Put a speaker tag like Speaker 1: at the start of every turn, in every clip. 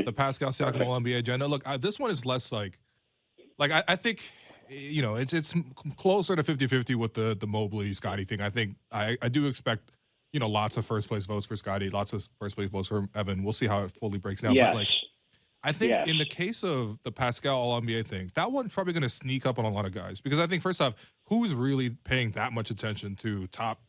Speaker 1: the Pascal Siakam All-NBA agenda. Look, this one is less like I think, it's closer to 50-50 with the Mobley Scotty thing. I think I do expect, lots of first place votes for Scotty, lots of first place votes for Evan. We'll see how it fully breaks down.
Speaker 2: Yes.
Speaker 1: But I think in the case of the Pascal All-NBA thing, that one's probably going to sneak up on a lot of guys because I think, first off, who's really paying that much attention to top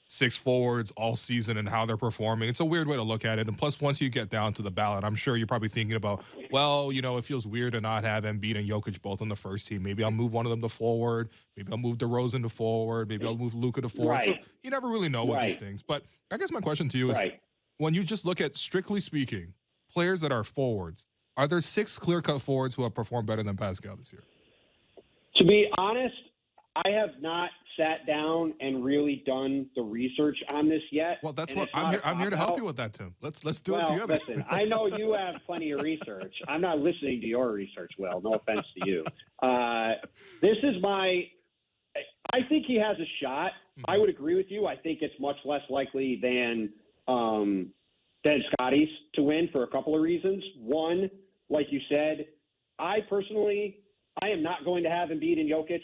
Speaker 1: 6 forwards all season and how they're performing? It's a weird way to look at it. And plus, once you get down to the ballot, I'm sure you're probably thinking about, well, it feels weird to not have Embiid and Jokic both on the first team. Maybe I'll move one of them to forward. Maybe I'll move DeRozan to forward. Maybe I'll move Luka to forward.
Speaker 2: Right.
Speaker 1: So you never really know with these things. But I guess my question to you is, when you just look at, strictly speaking, players that are forwards, are there 6 clear-cut forwards who have performed better than Pascal this year?
Speaker 2: To be honest, I have not sat down and really done the research on this yet.
Speaker 1: Well, that's what I'm here to help you with that, Tim. Let's do it together.
Speaker 2: Listen, I know you have plenty of research. I'm not listening to your research, Will. No offense to you. This is I think he has a shot. I would agree with you. I think it's much less likely than Scotty's to win for a couple of reasons. One, like you said, I am not going to have Embiid and Jokic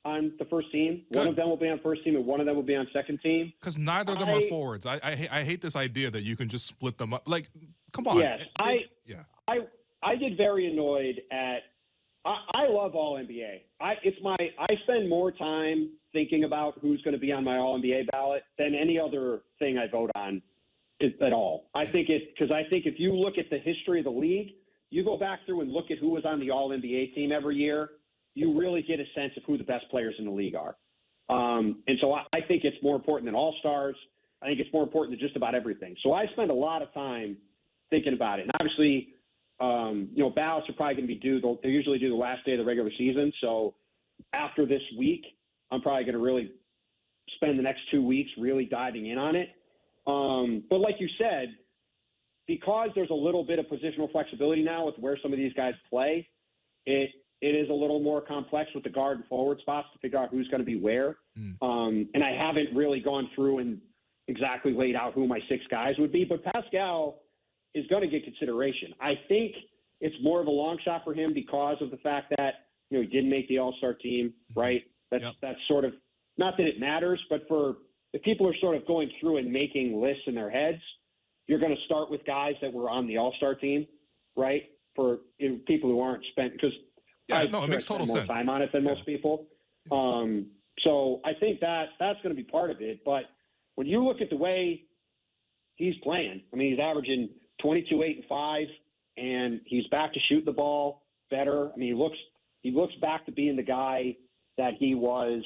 Speaker 2: on the first team.
Speaker 1: Good.
Speaker 2: One of them will be on first team and one of them will be on second team.
Speaker 1: Because neither of them are forwards. I hate this idea that you can just split them up. Like, come on.
Speaker 2: Yes, I get very annoyed at. I love All NBA. I spend more time thinking about who's going to be on my All NBA ballot than any other thing I vote on at all. Because if you look at the history of the league, you go back through and look at who was on the All NBA team every year, you really get a sense of who the best players in the league are. And so I think it's more important than All-Stars. I think it's more important than just about everything. So I spend a lot of time thinking about it. And obviously, ballots are probably going to be due. They usually do the last day of the regular season. So after this week, I'm probably going to really spend the next 2 weeks really diving in on it. But like you said, because there's a little bit of positional flexibility now with where some of these guys play, it is a little more complex with the guard and forward spots to figure out who's going to be where. And I haven't really gone through and exactly laid out who my 6 guys would be. But Pascal is going to get consideration. I think it's more of a long shot for him because of the fact that he didn't make the All-Star team, right? That's sort of, not that it matters, but if people are sort of going through and making lists in their heads, you're going to start with guys that were on the All-Star team, right? For people who aren't spent, because
Speaker 1: it makes total sense.
Speaker 2: More time on it than most people. So I think that's going to be part of it. But when you look at the way he's playing, I mean, he's averaging 22, 8, and 5, and he's back to shooting the ball better. I mean, he looks back to being the guy that he was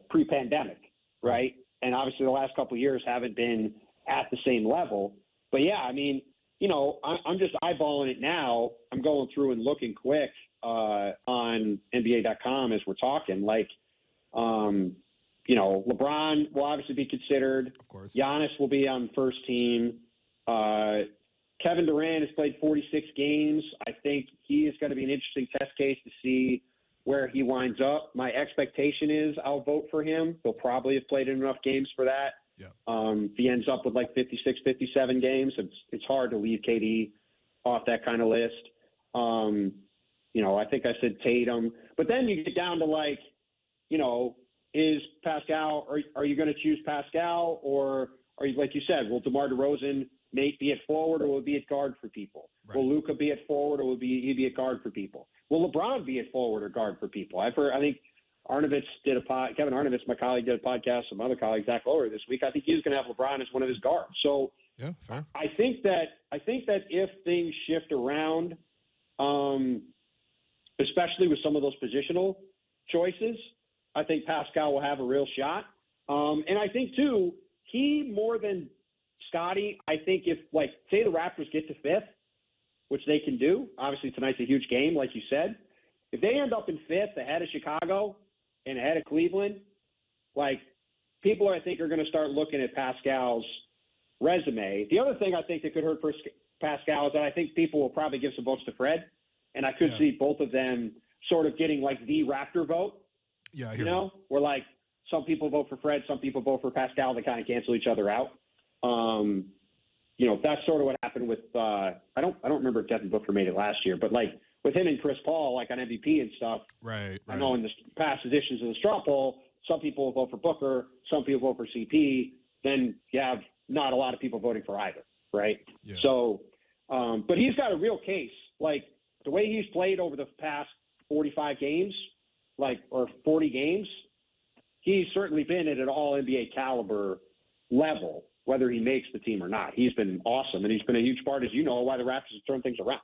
Speaker 2: pre-pandemic, right? And obviously the last couple of years haven't been at the same level. But yeah, I mean, I'm just eyeballing it now. I'm going through and looking quick on NBA.com as we're talking. LeBron will obviously be considered.
Speaker 1: Of course.
Speaker 2: Giannis will be on the first team. Kevin Durant has played 46 games. I think he is going to be an interesting test case to see where he winds up. My expectation is I'll vote for him. He'll probably have played enough games for that.
Speaker 1: Yeah.
Speaker 2: If he ends up with 56, 57 games, it's hard to leave KD off that kind of list. I think I said Tatum. But then you get down to is Pascal, are you going to choose Pascal, or are you, like you said, will DeMar DeRozan be at forward or will he be at guard for people? Right. Will Luka be at forward or will he be at guard for people? Will LeBron be at forward or guard for people? I think Arnovitz Kevin Arnovitz, my colleague, did a podcast, some other colleagues, Zach Lower this week. I think he's going to have LeBron as one of his guards. So
Speaker 1: yeah, fair.
Speaker 2: I think that if things shift around, especially with some of those positional choices, I think Pascal will have a real shot. And I think too, he more than Scotty, I think if say the Raptors get to 5th, which they can do, obviously tonight's a huge game, like you said. If they end up in 5th ahead of Chicago and ahead of Cleveland, people I think are going to start looking at Pascal's resume. The other thing I think that could hurt for Pascal is that I think people will probably give some votes to Fred, and I could see both of them sort of getting the Raptor vote.
Speaker 1: Yeah,
Speaker 2: where some people vote for Fred, some people vote for Pascal. They kind of cancel each other out. that's sort of what happened with I don't remember if Devin Booker made it last year, but like with him and Chris Paul, like on MVP and stuff.
Speaker 1: Right.
Speaker 2: I know in the past editions of the straw poll, some people will vote for Booker, some people vote for CP. Then you have not a lot of people voting for either, right?
Speaker 1: Yeah.
Speaker 2: So, but he's got a real case. Like the way he's played over the past 45 games, or 40 games, he's certainly been at an all-NBA caliber level, whether he makes the team or not. He's been awesome, and he's been a huge part, as you know, why the Raptors have turned things around.